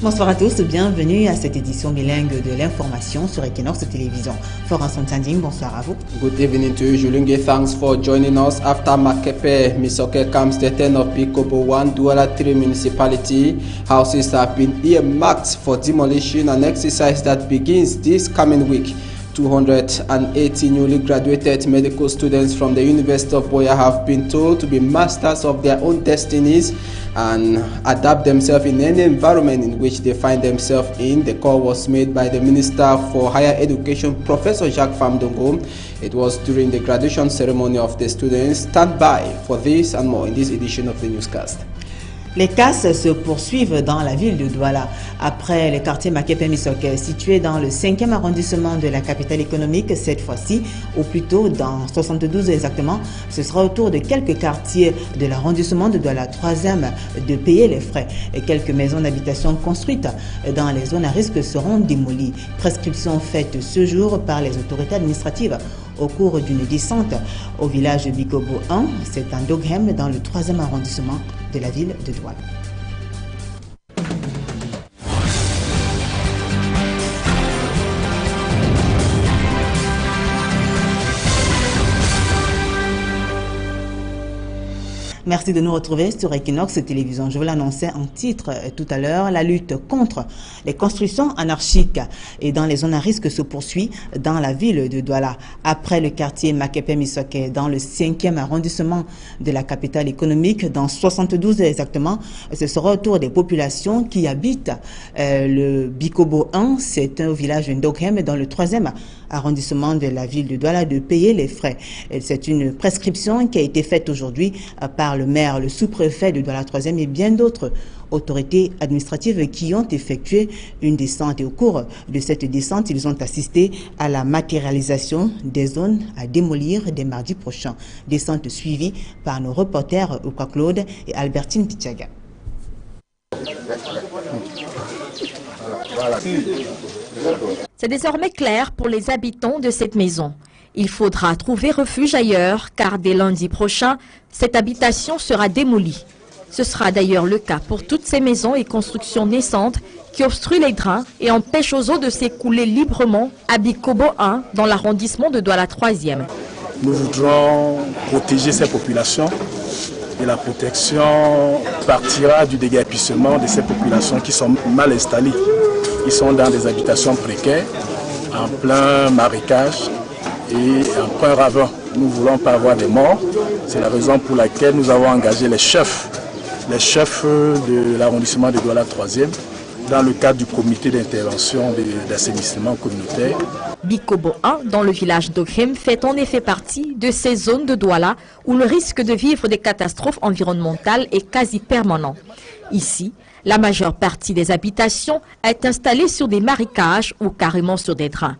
Bonsoir à tous, bienvenue à cette édition bilingue de l'information sur Equinox Télévision. Florence Ntanding, bonsoir à vous. Good evening to you, Julunge. Thanks for joining us. After Makepe, Misoke comes the turn of Bikobo 1, Douala 3 municipality. Houses have been earmarked for demolition, an exercise that begins this coming week. 280 newly graduated medical students from the University of Buea have been told to be masters of their own destinies and adapt themselves in any environment in which they find themselves in. The call was made by the Minister for Higher Education, Professor Jacques Famdongo. It was during the graduation ceremony of the students. Stand by for this and more in this edition of the newscast. Les casses se poursuivent dans la ville de Douala. Après le quartier Makepe-Misoke, situé dans le 5e arrondissement de la capitale économique, cette fois-ci, ou plutôt dans 72 exactement, ce sera au tour de quelques quartiers de l'arrondissement de Douala 3e de payer les frais. Et quelques maisons d'habitation construites dans les zones à risque seront démolies. Prescription faite ce jour par les autorités administratives au cours d'une descente au village de Bikobo 1, c'est un Doghem dans le 3e arrondissement de la ville de Douala. Merci de nous retrouver sur Equinox Télévision. Je vous l'annonçais en titre tout à l'heure, la lutte contre les constructions anarchiques et dans les zones à risque se poursuit dans la ville de Douala. Après le quartier Makepe-Misoke, dans le 5e arrondissement de la capitale économique, dans 72 exactement, ce sera au tour des populations qui habitent le Bikobo 1, c'est un village Ndoghem dans le 3e arrondissement de la ville de Douala de payer les frais. C'est une prescription qui a été faite aujourd'hui par le maire, le sous-préfet de Douala 3e et bien d'autres autorités administratives qui ont effectué une descente. Et au cours de cette descente, ils ont assisté à la matérialisation des zones à démolir dès mardi prochain. Descente suivie par nos reporters Oka Claude et Albertine Pichaga. C'est désormais clair pour les habitants de cette maison. Il faudra trouver refuge ailleurs car dès lundi prochain, cette habitation sera démolie. Ce sera d'ailleurs le cas pour toutes ces maisons et constructions naissantes qui obstruent les drains et empêchent aux eaux de s'écouler librement à Bikobo 1 dans l'arrondissement de Douala 3e. Nous voudrons protéger ces populations et la protection partira du déguerpissement de ces populations qui sont mal installées. Ils sont dans des habitations précaires, en plein marécage et en plein ravin. Nous ne voulons pas avoir des morts. C'est la raison pour laquelle nous avons engagé les chefs de l'arrondissement de Douala 3e dans le cadre du comité d'intervention d'assainissement communautaire. Bikobo 1, dans le village d'Oghem, fait en effet partie de ces zones de Douala où le risque de vivre des catastrophes environnementales est quasi permanent. Ici, la majeure partie des habitations est installée sur des marécages ou carrément sur des drains.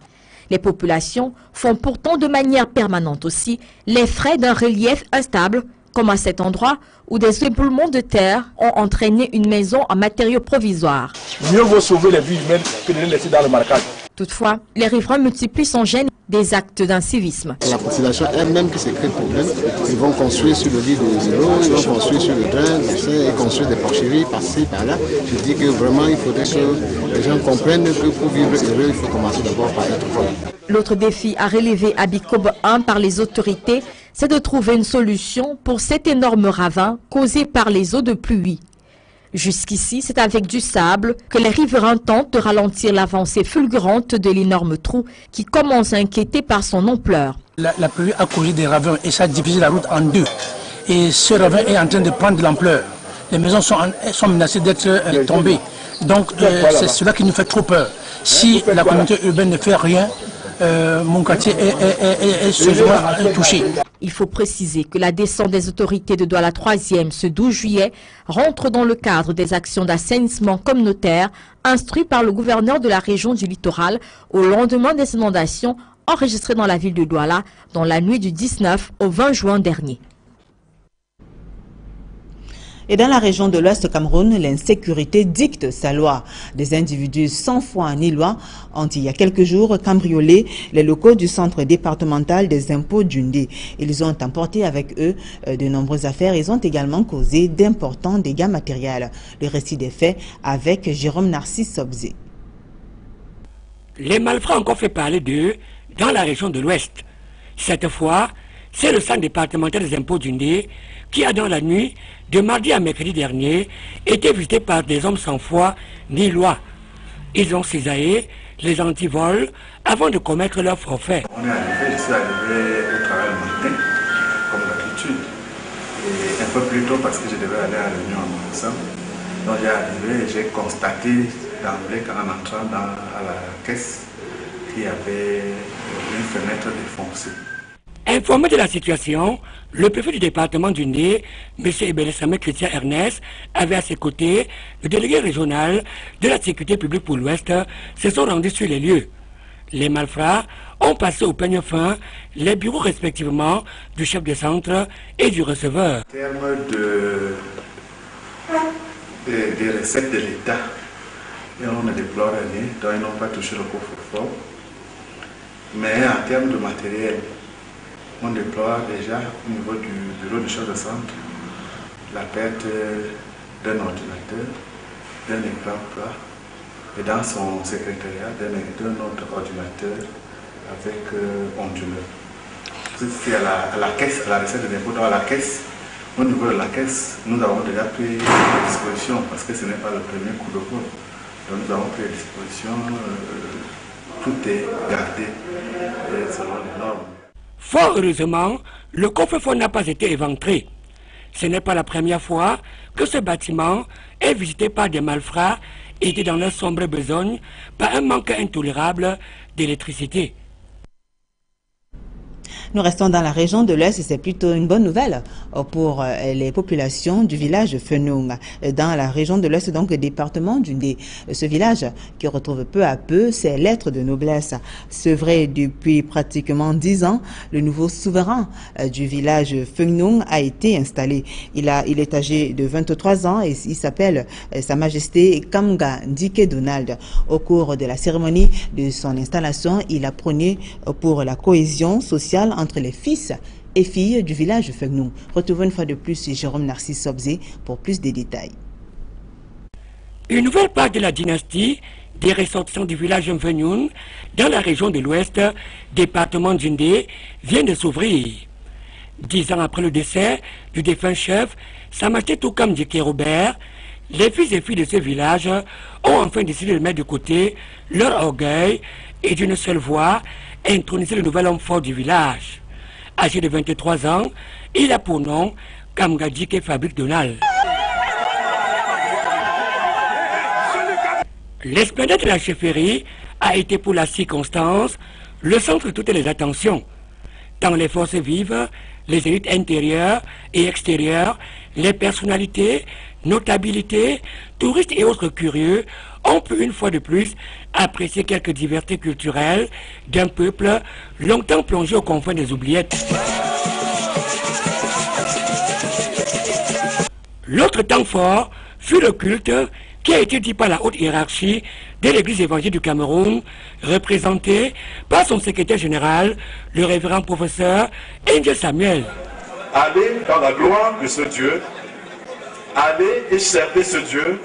Les populations font pourtant de manière permanente aussi les frais d'un relief instable, comme à cet endroit où des éboulements de terre ont entraîné une maison en matériaux provisoires. Mieux vaut sauver les vies humaines que de les laisser dans le marécage. Toutefois, les riverains multiplient sans gêne des actes d'incivisme. La population elle-même qui se crée problème, ils vont construire sur le lit de zéro, ils vont construire sur le drain, ils construisent des porcheries par-ci, par-là. Je dis que vraiment il faudrait que les gens comprennent que pour vivre heureux, il faut commencer d'abord par être fort. L'autre défi à relever à Bikobo 1 par les autorités, c'est de trouver une solution pour cet énorme ravin causé par les eaux de pluie. Jusqu'ici, c'est avec du sable que les riverains tentent de ralentir l'avancée fulgurante de l'énorme trou qui commence à inquiéter par son ampleur. La pluie a causé des ravins et ça a divisé la route en deux. Et ce ravin est en train de prendre de l'ampleur. Les maisons sont menacées d'être tombées. Donc c'est cela qui nous fait trop peur. Si la communauté urbaine ne fait rien, mon quartier est sérieusement touché. Il faut préciser que la descente des autorités de Douala 3e ce 12 juillet rentre dans le cadre des actions d'assainissement communautaire instruites par le gouverneur de la région du littoral au lendemain des inondations enregistrées dans la ville de Douala dans la nuit du 19 au 20 juin dernier. Et dans la région de l'Ouest Cameroun, l'insécurité dicte sa loi. Des individus sans foi ni loi ont il y a quelques jours cambriolé les locaux du centre départemental des impôts d'Undé. Ils ont emporté avec eux de nombreuses affaires. Ils ont également causé d'importants dégâts matériels. Le récit des faits avec Jérôme Narcisse Sobzé. Les malfrats ont encore fait parler d'eux dans la région de l'Ouest. Cette fois, c'est le centre départemental des impôts d'Undé qui a dans la nuit de mardi à mercredi dernier été visité par des hommes sans foi ni loi. Ils ont cisaillé les antivols avant de commettre leur forfait. On est arrivé, je suis arrivé au travail le matin, comme d'habitude, et un peu plus tôt parce que je devais aller à la réunion en ensemble. Donc j'ai arrivé et j'ai constaté d'emblée en entrant à la caisse qu'il y avait une fenêtre défoncée. Informé de la situation, le préfet du département d'Undé, M. Ebelesame Christian Ernest, avait à ses côtés le délégué régional de la sécurité publique pour l'Ouest, se sont rendus sur les lieux. Les malfrats ont passé au peigne fin les bureaux respectivement du chef de centre et du receveur. En termes des recettes de l'État, on ne déplore rien, donc ils n'ont pas touché le coffre-fort. Mais en termes de matériel, on déplore déjà au niveau du bureau du chef de centre la perte d'un ordinateur, d'un écran plat et dans son secrétariat d'un autre ordinateur avec onduleur. C'est à la caisse, à la recette de l'impôt, à la caisse. Au niveau de la caisse, nous avons déjà pris des dispositions parce que ce n'est pas le premier coup de vol. Donc nous avons pris des dispositions, tout est gardé selon les normes. Fort heureusement, le coffre-fort n'a pas été éventré. Ce n'est pas la première fois que ce bâtiment est visité par des malfrats aidés dans leur sombre besogne par un manque intolérable d'électricité. Nous restons dans la région de l'Est et c'est plutôt une bonne nouvelle pour les populations du village Fenoung, dans la région de l'Est, donc le département d'Undé. Ce village qui retrouve peu à peu ses lettres de noblesse. Sevré depuis pratiquement 10 ans, le nouveau souverain du village Fenoung a été installé. Il est âgé de 23 ans et il s'appelle Sa Majesté Kamga Ndike Donald. Au cours de la cérémonie de son installation, il a prôné pour la cohésion sociale entre les fils et filles du village Fenoung. Retrouvons une fois de plus Jérôme Narcisse Sobzé pour plus de détails. Une nouvelle part de la dynastie des ressortissants du village Fenoung dans la région de l'Ouest, département d'Undé, vient de s'ouvrir. 10 ans après le décès du défunt chef, Sa Majesté Toukam Ndike Robert, les fils et filles de ce village ont enfin décidé de mettre de côté leur orgueil et d'une seule voix introniser le nouvel homme fort du village. Âgé de 23 ans, il a pour nom Kamga Ndike Fabrique Donald. L'esplendeur de la chefferie a été pour la circonstance le centre de toutes les attentions. Dans les forces vives, les élites intérieures et extérieures, les personnalités, notabilités, touristes et autres curieux ont pu une fois de plus apprécier quelques diversités culturelles d'un peuple longtemps plongé aux confins des oubliettes. L'autre temps fort fut le culte qui a été dit par la haute hiérarchie de l'Église évangélique du Cameroun, représentée par son secrétaire général, le révérend professeur Angel Samuel. Allez dans la gloire de ce Dieu, allez et servez ce Dieu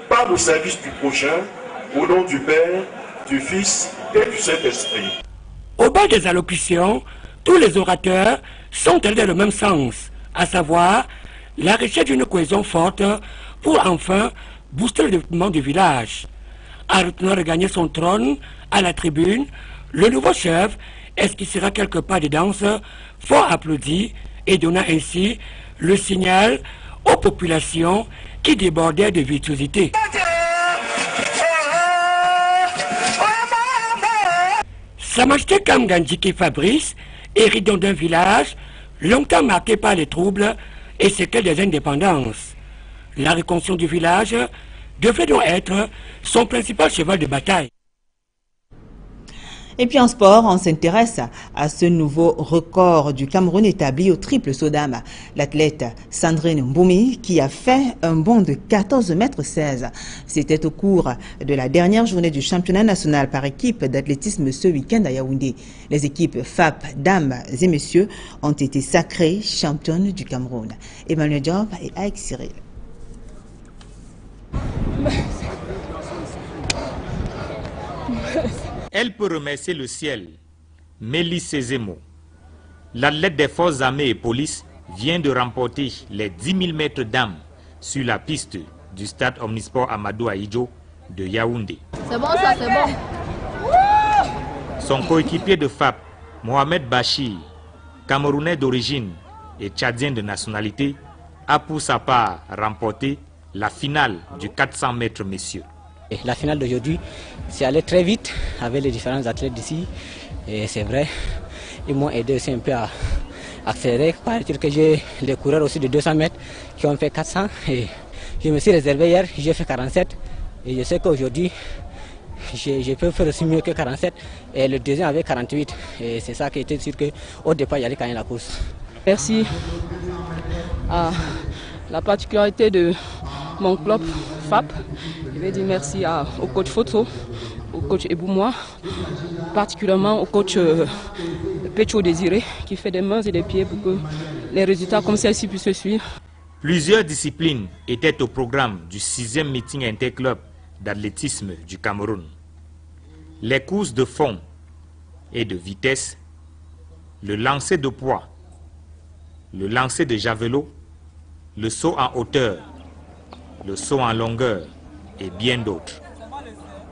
par le service du prochain, au nom du Père, du Fils et du Saint-Esprit. Au bas des allocutions, tous les orateurs sont allés dans le même sens, à savoir la recherche d'une cohésion forte pour enfin booster le développement du village. En retenant de gagner son trône à la tribune, le nouveau chef esquissera quelques pas de danse fort applaudis et donna ainsi le signal aux populations qui débordaient de virtuosité. Sa Majesté Kamga Ndike Fabrice hérite donc d'un village longtemps marqué par les troubles et séquelles des indépendances. La reconstruction du village devait donc être son principal cheval de bataille. Et puis en sport, on s'intéresse à ce nouveau record du Cameroun établi au triple saut dames. L'athlète Sandrine Mboumi qui a fait un bond de 14,16 m. C'était au cours de la dernière journée du championnat national par équipe d'athlétisme ce week-end à Yaoundé. Les équipes FAP, dames et messieurs ont été sacrées championnes du Cameroun. Emmanuel Diop et Aïk Cyril. Elle peut remercier le ciel. Mélie Sezemo, l'athlète des forces armées et police, vient de remporter les 10 000 mètres dames sur la piste du stade Omnisport Amadou Ahidjo de Yaoundé. C'est bon ça, c'est bon. Son coéquipier de FAP, Mohamed Bachir, Camerounais d'origine et Tchadien de nationalité, a pour sa part remporté la finale du 400 mètres messieurs. La finale d'aujourd'hui, c'est allé très vite avec les différents athlètes d'ici. Et c'est vrai, ils m'ont aidé aussi un peu à accélérer. Paraît-il que j'ai des coureurs aussi de 200 mètres qui ont fait 400. Et je me suis réservé hier, j'ai fait 47. Et je sais qu'aujourd'hui, je peux faire aussi mieux que 47. Et le deuxième avait 48. Et c'est ça qui était sûr qu'au départ, il allait gagner la course. Merci à la particularité de mon club FAP. Je vais dire merci au coach Foto, au coach Eboumois, particulièrement au coach Pecho Désiré qui fait des mains et des pieds pour que les résultats comme celle-ci puissent se suivre. Plusieurs disciplines étaient au programme du 6e meeting interclub d'athlétisme du Cameroun. Les courses de fond et de vitesse, le lancer de poids, le lancer de javelot, le saut en hauteur, le saut en longueur et bien d'autres.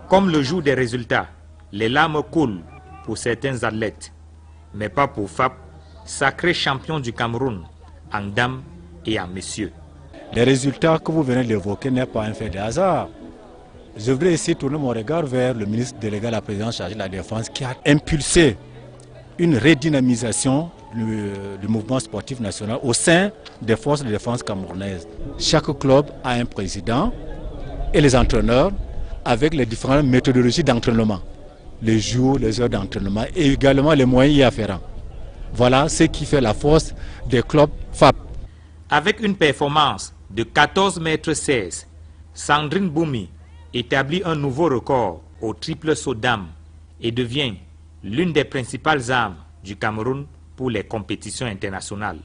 Comme le jour des résultats, les larmes coulent pour certains athlètes, mais pas pour FAP, sacré champion du Cameroun en dames et en messieurs. Les résultats que vous venez d'évoquer n'est pas un fait de hasard. Je voudrais ici tourner mon regard vers le ministre délégué à la présidence chargée de la Défense qui a impulsé une redynamisation du mouvement sportif national au sein des forces de défense camerounaises. Chaque club a un président et les entraîneurs avec les différentes méthodologies d'entraînement, les jours, les heures d'entraînement et également les moyens y afférents. Voilà ce qui fait la force des clubs FAP. Avec une performance de 14,16 m, Sandrine Mboumi établit un nouveau record au triple saut dames et devient l'une des principales armes du Cameroun pour les compétitions internationales.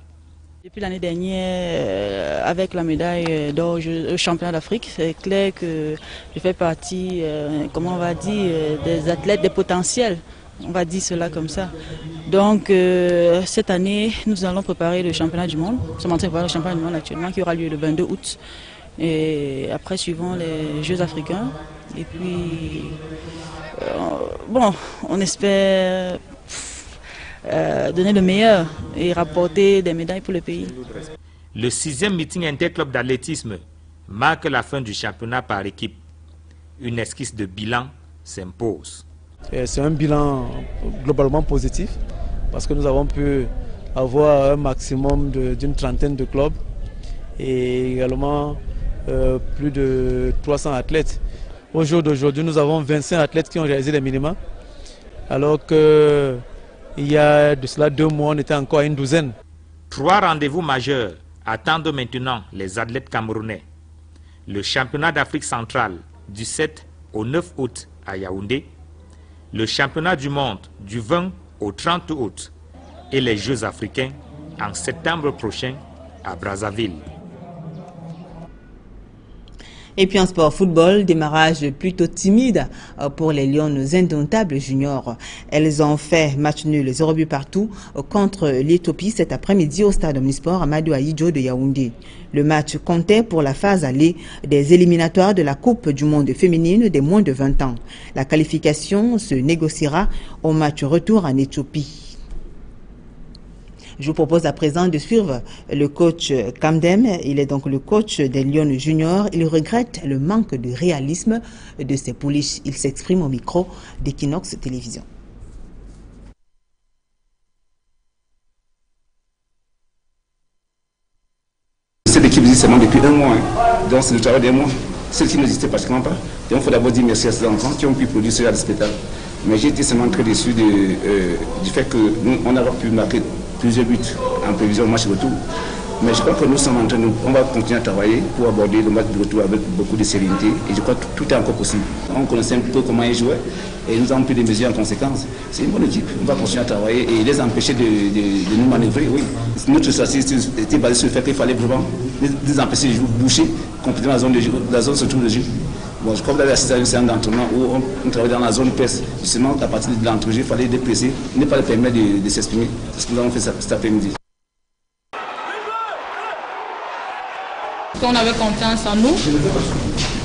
Depuis l'année dernière, avec la médaille d'or au championnat d'Afrique, c'est clair que je fais partie, comment on va dire, des athlètes, des potentiels. On va dire cela comme ça. Donc cette année, nous allons préparer le championnat du monde. Nous sommes en train de préparer le championnat du monde actuellement qui aura lieu le 22 août. Et après, suivant les Jeux africains. Et puis, bon, on espère donner le meilleur et rapporter des médailles pour le pays. Le 6e meeting interclub d'athlétisme marque la fin du championnat par équipe. Une esquisse de bilan s'impose. C'est un bilan globalement positif parce que nous avons pu avoir un maximum d'une trentaine de clubs et également plus de 300 athlètes. Au jour d'aujourd'hui, nous avons 25 athlètes qui ont réalisé les minima, alors que il y a de cela 2 mois, on était encore à une douzaine. 3 rendez-vous majeurs attendent maintenant les athlètes camerounais. Le championnat d'Afrique centrale du 7 au 9 août à Yaoundé, le championnat du monde du 20 au 30 août et les Jeux africains en septembre prochain à Brazzaville. Et puis en sport football, démarrage plutôt timide pour les Lions indomptables juniors. Elles ont fait match nul 0 but partout contre l'Éthiopie cet après-midi au stade Omnisport Amadou Ahidjo de Yaoundé. Le match comptait pour la phase allée des éliminatoires de la Coupe du monde féminine des moins de 20 ans. La qualification se négociera au match retour en Éthiopie. Je vous propose à présent de suivre le coach Kamdem. Il est donc le coach des Lions juniors. Il regrette le manque de réalisme de ses pouliches. Il s'exprime au micro d'Equinox Télévision. Cette équipe existe seulement depuis 1 mois. Donc c'est le travail des mois. Ceux qui n'existaient pratiquement pas. Donc il faut d'abord dire merci à ces enfants qui ont pu produire ce genre de spectacle. Mais j'ai été seulement très déçu du fait que nous, on a pu marquer plusieurs buts en prévision du match retour. Mais je crois que nous sommes en train on va continuer à travailler pour aborder le match de retour avec beaucoup de sérénité. Et je crois que tout est encore possible. On connaissait un peu comment ils jouaient et nous avons pris des mesures en conséquence. C'est une bonne équipe. On va continuer à travailler et les empêcher de nous manœuvrer. Oui. Notre stratégie était basée sur le fait qu'il fallait vraiment les empêcher de boucher complètement la zone se trouve de jeu. Bon, je crois que vous avez assisté à une séance d'entraînement où on travaille dans la zone presse. Justement, à partir de l'entrejeu, il fallait les dépresser, ne pas les permettre de s'exprimer. C'est ce que nous avons fait cet après-midi. On avait confiance en nous.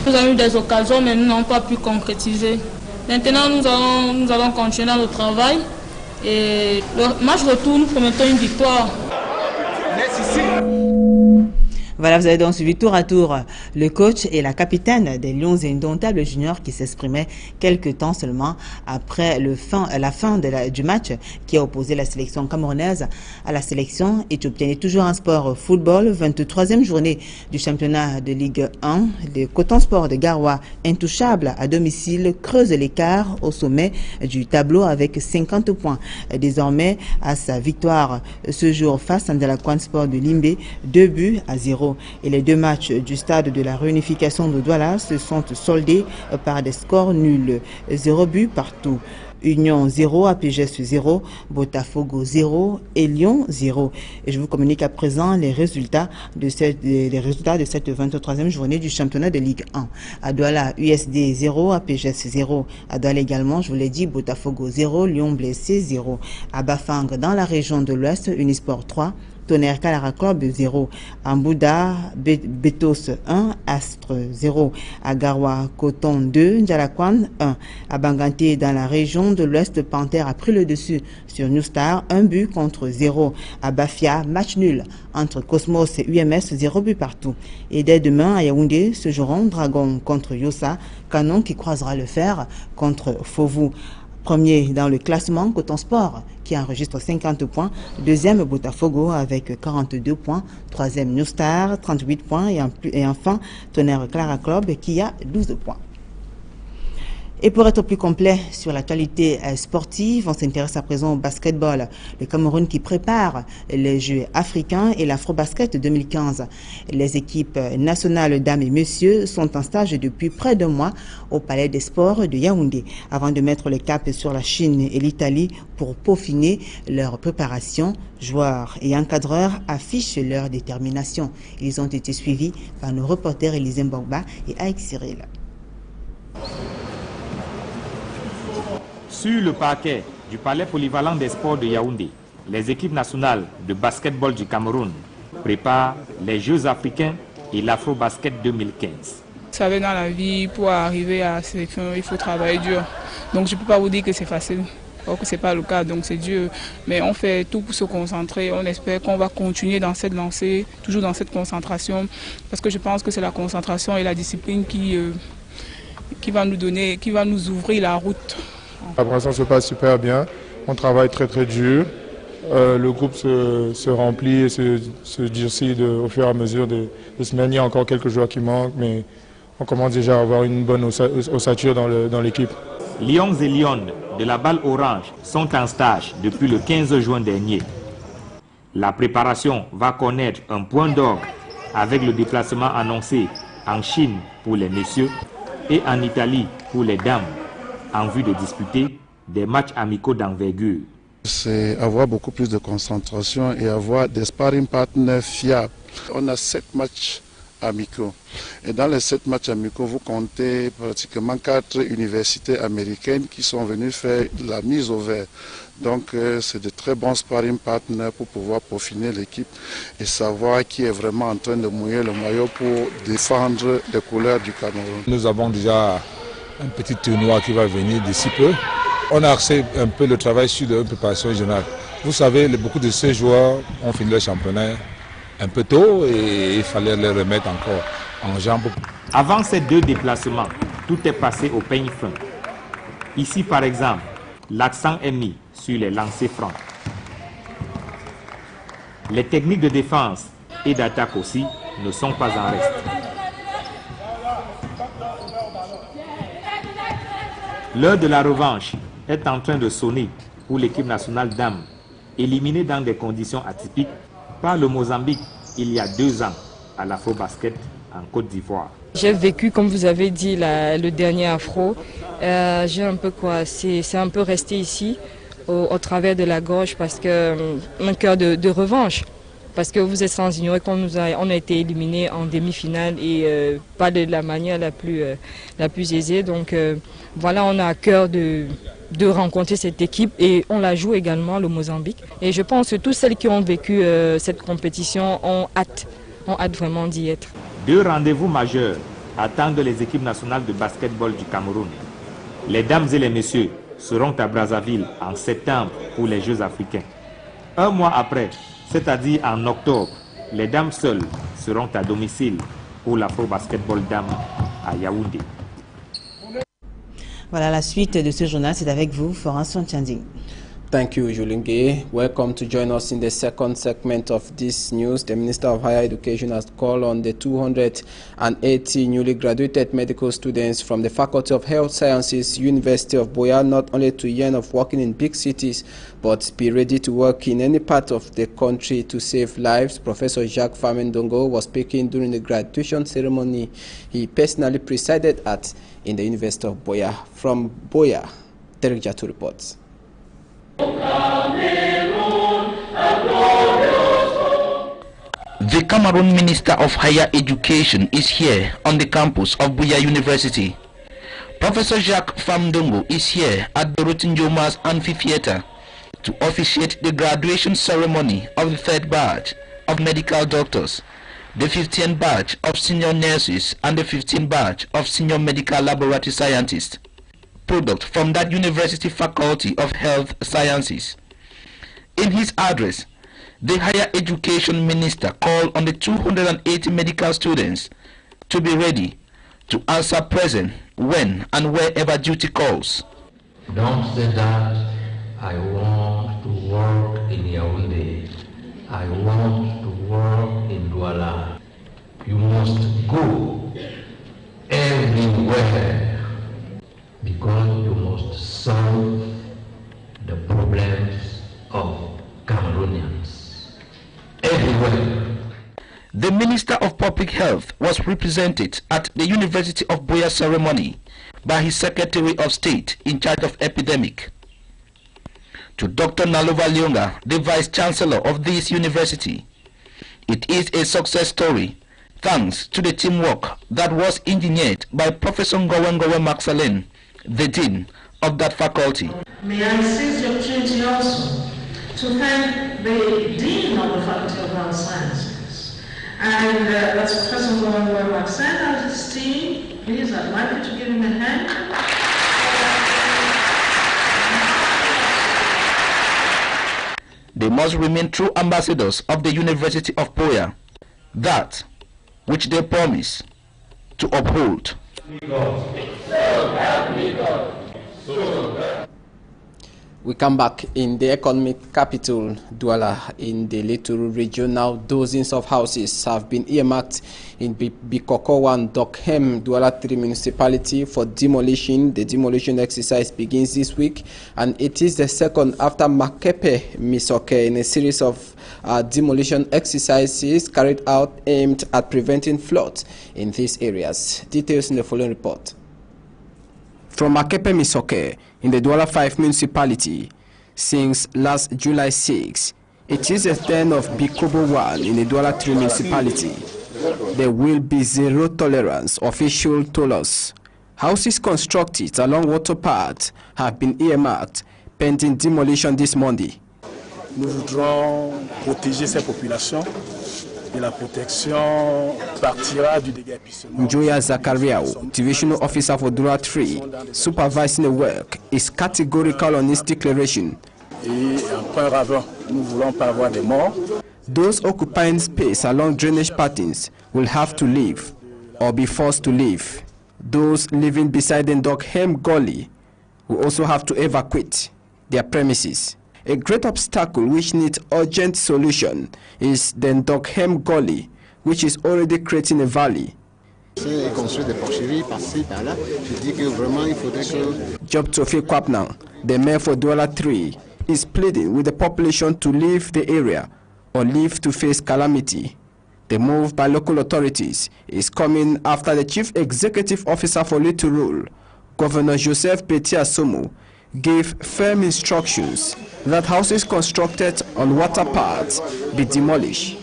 Nous avons eu des occasions, mais nous n'avons pas pu concrétiser. Maintenant, nous allons continuer dans le travail. Et le match retour, nous promettons une victoire. Voilà, vous avez donc suivi tour à tour le coach et la capitaine des Lions Indomptables juniors qui s'exprimaient quelques temps seulement après la fin du match qui a opposé la sélection camerounaise à la sélection éthiopienne. Et toujours en sport football, 23e journée du championnat de Ligue 1. Le Coton Sport de Garoua, intouchable à domicile, creuse l'écart au sommet du tableau avec 50 points. Désormais, à sa victoire ce jour face à Ndelaquan Sport de Limbe, 2-0. Et les deux matchs du stade de la réunification de Douala se sont soldés par des scores nuls. 0 but partout. Union 0, APGS 0, Botafogo 0 et Lyon 0. Et je vous communique à présent les résultats de cette 23e journée du championnat de Ligue 1. À Douala, USD 0, APGS 0. À Douala également, je vous l'ai dit, Botafogo 0, Lyon blessé 0. À Bafang, dans la région de l'Ouest, Unisport 3. Tonnerre Kalara Club 0, Ambouda Betos 1, Astre 0, à Garoua Coton 2, Ndelaquan 1, à Banganté dans la région de l'Ouest, Panthère a pris le dessus sur New Star, 1 but contre 0, à Bafia, match nul entre Cosmos et UMS, 0 but partout. Et dès demain à Yaoundé se joueront Dragon contre Yossa, Canon qui croisera le fer contre Fovu. Premier dans le classement, Coton Sport qui enregistre 50 points. Deuxième, Botafogo avec 42 points. Troisième, New Star, 38 points. Et enfin, Tonnerre Clara Club qui a 12 points. Et pour être plus complet sur l'actualité sportive, on s'intéresse à présent au basketball. Le Cameroun qui prépare les Jeux africains et l'Afrobasket 2015. Les équipes nationales dames et messieurs sont en stage depuis près d'un mois au Palais des Sports de Yaoundé avant de mettre le cap sur la Chine et l'Italie pour peaufiner leur préparation. Joueurs et encadreurs affichent leur détermination. Ils ont été suivis par nos reporters Élisée Mbogba et Aïk Cyril. Sur le parquet du Palais polyvalent des sports de Yaoundé, les équipes nationales de basketball du Cameroun préparent les Jeux africains et l'Afro-Basket 2015. Vous savez, dans la vie, pour arriver à la sélection, il faut travailler dur. Donc je ne peux pas vous dire que c'est facile, or que ce n'est pas le cas, donc c'est dur. Mais on fait tout pour se concentrer, on espère qu'on va continuer dans cette lancée, toujours dans cette concentration, parce que je pense que c'est la concentration et la discipline qui va nous ouvrir la route. Pour l'instant, ça se passe super bien. On travaille très très dur. Le groupe se remplit et se durcit au fur et à mesure des semaines. Il y a encore quelques joueurs qui manquent, mais on commence déjà à avoir une bonne ossature dans l'équipe. Lions et Lionnes de la balle orange sont en stage depuis le 15 juin dernier. La préparation va connaître un point d'orgue avec le déplacement annoncé en Chine pour les messieurs et en Italie pour les dames, en vue de disputer des matchs amicaux d'envergure. C'est avoir beaucoup plus de concentration et avoir des sparring partners fiables. On a 7 matchs amicaux. Et dans les 7 matchs amicaux, vous comptez pratiquement 4 universités américaines qui sont venues faire la mise au vert. Donc c'est de très bons sparring partners pour pouvoir peaufiner l'équipe et savoir qui est vraiment en train de mouiller le maillot pour défendre les couleurs du Cameroun. Nous avons déjà un petit tournoi qui va venir d'ici peu. On a axé un peu le travail sur une préparation générale. Vous savez, beaucoup de ces joueurs ont fini le championnat un peu tôt et il fallait les remettre encore en jambes. Avant ces 2 déplacements, tout est passé au peigne fin. Ici, par exemple, l'accent est mis sur les lancers francs. Les techniques de défense et d'attaque aussi ne sont pas en reste. L'heure de la revanche est en train de sonner pour l'équipe nationale dames, éliminée dans des conditions atypiques par le Mozambique il y a 2 ans à l'Afro-Basket en Côte d'Ivoire. J'ai vécu, comme vous avez dit, le dernier Afro. J'ai un peu c'est un peu resté ici au travers de la gorge parce que un cœur de revanche. Parce que vous êtes sans ignorer qu'on on a été éliminés en demi-finale et pas de la manière la plus aisée. Donc voilà, on a à cœur de rencontrer cette équipe et on la joue également, le Mozambique. Et je pense que toutes celles qui ont vécu cette compétition ont hâte vraiment d'y être. 2 rendez-vous majeurs attendent les équipes nationales de basketball du Cameroun. Les dames et les messieurs seront à Brazzaville en septembre pour les Jeux africains. 1 mois après, c'est-à-dire en octobre, les dames seules seront à domicile pour l'Afro-Basketball Dame à Yaoundé. Voilà, la suite de ce journal, c'est avec vous, Florence Sontianding. Thank you, Julunge. Welcome to join us in the second segment of this news. The Minister of Higher Education has called on the 280 newly graduated medical students from the Faculty of Health Sciences, University of Buea, not only to yearn of working in big cities, but be ready to work in any part of the country to save lives. Professor Jacques Famendongo was speaking during the graduation ceremony he personally presided at in the University of Buea. From Buea, Derek Jatu reports. The Cameroon Minister of Higher Education is here on the campus of Buea University. Professor Jacques Famdongo is here at the Rotinjomas Amphitheater to officiate the graduation ceremony of the 3rd batch of medical doctors, the 15th batch of senior nurses, and the 15th batch of senior medical laboratory scientists, product from that University Faculty of Health Sciences. In his address, the Higher Education Minister called on the 280 medical students to be ready to answer present when and wherever duty calls. Don't say that I want to work in Yaoundé, I want to work in Douala. You must go everywhere because you must solve the problems of Cameroonians everywhere. The Minister of Public Health was represented at the University of Buea ceremony by his Secretary of State in charge of epidemic. To Dr. Nalova Lyonga, the Vice Chancellor of this university, it is a success story thanks to the teamwork that was engineered by Professor Ngowe Maxalen, the Dean of that faculty. May I seize the opportunity also to thank the Dean of the Faculty of Health Sciences. And that's Professor Ngowe Maxalen and his team. Please, I'd like you to give him a hand. They must remain true ambassadors of the University of Buea, that which they promise to uphold. We come back in the economic capital, Douala, in the Little region. Now, dozens of houses have been earmarked in Bikoko and Dokhem, Douala 3 municipality for demolition. The demolition exercise begins this week, and it is the second after Makepe Misoke in a series of demolition exercises carried out aimed at preventing floods in these areas. Details in the following report. From Makepe Misoke in the Douala 5 municipality, since last July 6, it is a turn of Bikobo 1 in the Douala 3 municipality. There will be zero tolerance, official told us. Houses constructed along water paths have been earmarked pending demolition this Monday. Nous voudrons protéger ces populations et la protection partira du déguerpissement. Njoya Zakariao, Divisional Officer for Douala 3, supervising the work, is categorical on his declaration. Et encore avant, nous voulons pas avoir des morts. Those occupying space along drainage patterns will have to leave or be forced to leave. Those living beside the Dokhem Gully will also have to evacuate their premises. A great obstacle which needs urgent solution is the Dokhem Gully, which is already creating a valley. Et construire des porcheries par-ci, par-là. Je dis que vraiment, il faudrait que... Job Tofie Kwapnang, the mayor for Douala 3, is pleading with the population to leave the area or leave to face calamity. The move by local authorities is coming after the chief executive officer for Little Rule, Governor Joseph Betia Somo, gave firm instructions that houses constructed on water paths be demolished.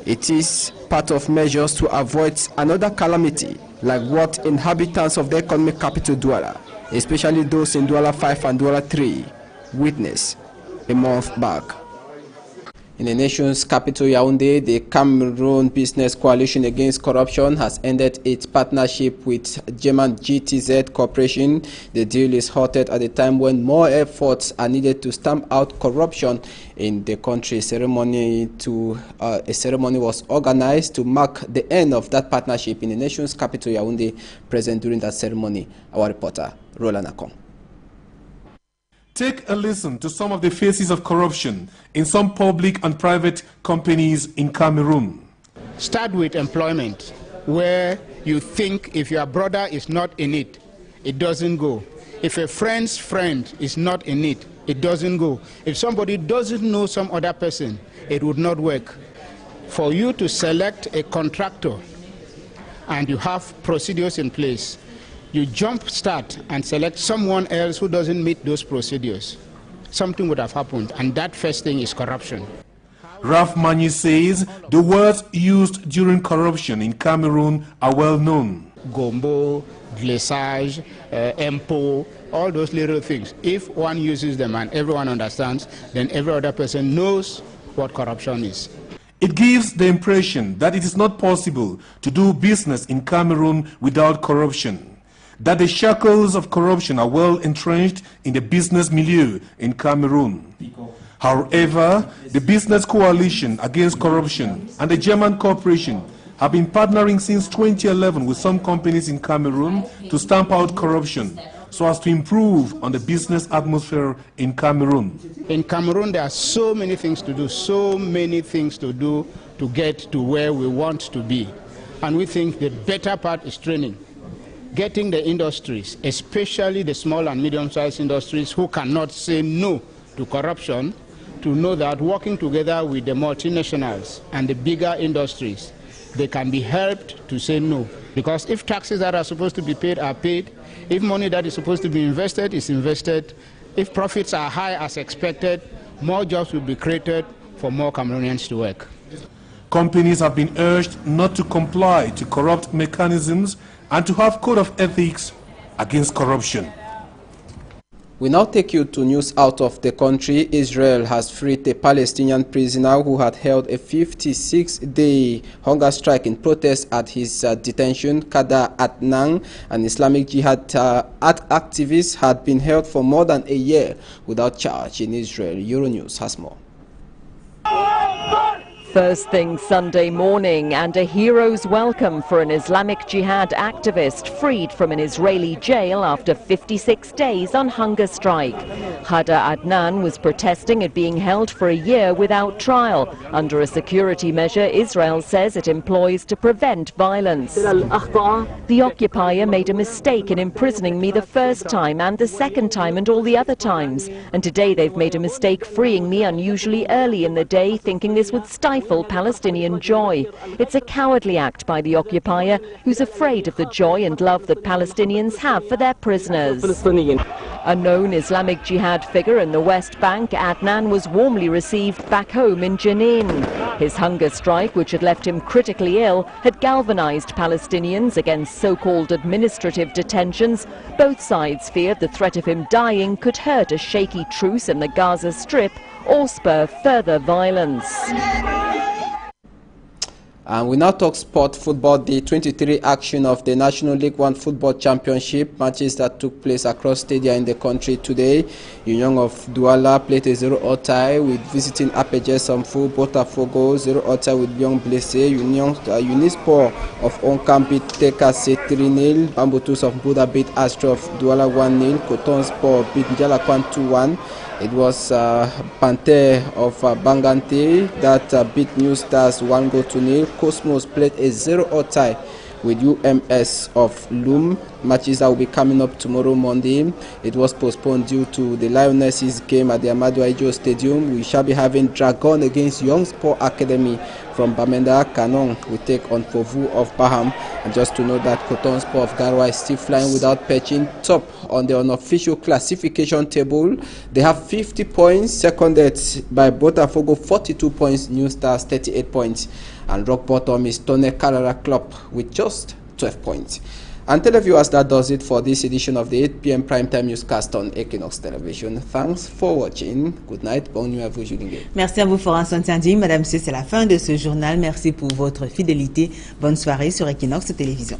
It is part of measures to avoid another calamity like what inhabitants of the economic capital Douala, especially those in Douala 5 and Douala 3, witnessed a month back. In the nation's capital Yaoundé, the Cameroon Business Coalition Against Corruption has ended its partnership with German GTZ Corporation. The deal is halted at a time when more efforts are needed to stamp out corruption in the country. A ceremony was organized to mark the end of that partnership in the nation's capital Yaoundé. Present during that ceremony, our reporter Roland Akon. Take a listen to some of the faces of corruption in some public and private companies in Cameroon. Start with employment, where you think if your brother is not in it, it doesn't go. If a friend's friend is not in it, it doesn't go. If somebody doesn't know some other person, it would not work. For you to select a contractor and you have procedures in place, you jump start and select someone else who doesn't meet those procedures, something would have happened, and that first thing is corruption. Ralph Manyi says the words used during corruption in Cameroon are well known. Gombo, glissage, empo, all those little things. If one uses them and everyone understands, then every other person knows what corruption is. It gives the impression that it is not possible to do business in Cameroon without corruption, that the shackles of corruption are well entrenched in the business milieu in Cameroon. However, the Business Coalition Against Corruption and the German Corporation have been partnering since 2011 with some companies in Cameroon to stamp out corruption so as to improve on the business atmosphere in Cameroon. In Cameroon, there are so many things to do, to get to where we want to be. And we think the better part is training. Getting the industries, especially the small and medium-sized industries who cannot say no to corruption, to know that working together with the multinationals and the bigger industries, they can be helped to say no. Because if taxes that are supposed to be paid are paid, if money that is supposed to be invested is invested, if profits are high as expected, more jobs will be created for more Cameroonians to work. Companies have been urged not to comply to corrupt mechanisms and to have code of ethics against corruption. We now take you to news out of the country. Israel has freed a Palestinian prisoner who had held a 56-day hunger strike in protest at his detention. Khadr Adnan, an Islamic Jihad activist, had been held for more than a year without charge in Israel. Euronews has more. First thing Sunday morning, and a hero's welcome for an Islamic Jihad activist freed from an Israeli jail after 56 days on hunger strike. Khadr Adnan was protesting at being held for a year without trial, under a security measure Israel says it employs to prevent violence. The occupier made a mistake in imprisoning me the first time and the second time and all the other times, and today they've made a mistake freeing me unusually early in the day, thinking this would stifle Palestinian joy. It's a cowardly act by the occupier, who's afraid of the joy and love that Palestinians have for their prisoners. A known Islamic Jihad figure in the West Bank, Adnan was warmly received back home in Jenin. His hunger strike, which had left him critically ill, had galvanized Palestinians against so-called administrative detentions. Both sides feared the threat of him dying could hurt a shaky truce in the Gaza Strip or spur further violence. And we now talk sport football, the 23 action of the National League One Football Championship matches that took place across stadia in the country today. Union of Douala played a 0-0 tie with visiting Apeje Samfo, Botafogo 0-0 tie with Lyon Blessé, Unisport of Onkam beat TKC 3-0, Bambutus of Buda beat Astro of Douala 1-0, Coton Sport beat Njalakwan 2-1. It was Panther of Bangante that beat New Stars 1-0. Cosmos played a 0-0 tie with UMS of Loom. Matches that will be coming up tomorrow, Monday. It was postponed due to the Lionesses game at the Amadou Ahidjo Stadium. We shall be having Dragon against Young Sport Academy from Bamenda. Canon will take on Fovu of Baham. And just to know that Coton Sport of Garoua is still flying without perching top on the unofficial classification table. They have 50 points, seconded by Botafogo 42 points, New Stars 38 points. And rock bottom is Tone Carrara Club with just 12 points. And televiewers, that does it for this edition of the 8 p.m. primetime newscast on Equinox Television. Thanks for watching. Good night. Bonne nuit à vous, Julien. Merci à vous, Florence Santiandi. Madame, c'est la fin de ce journal. Merci pour votre fidélité. Bonne soirée sur Equinox Télévision.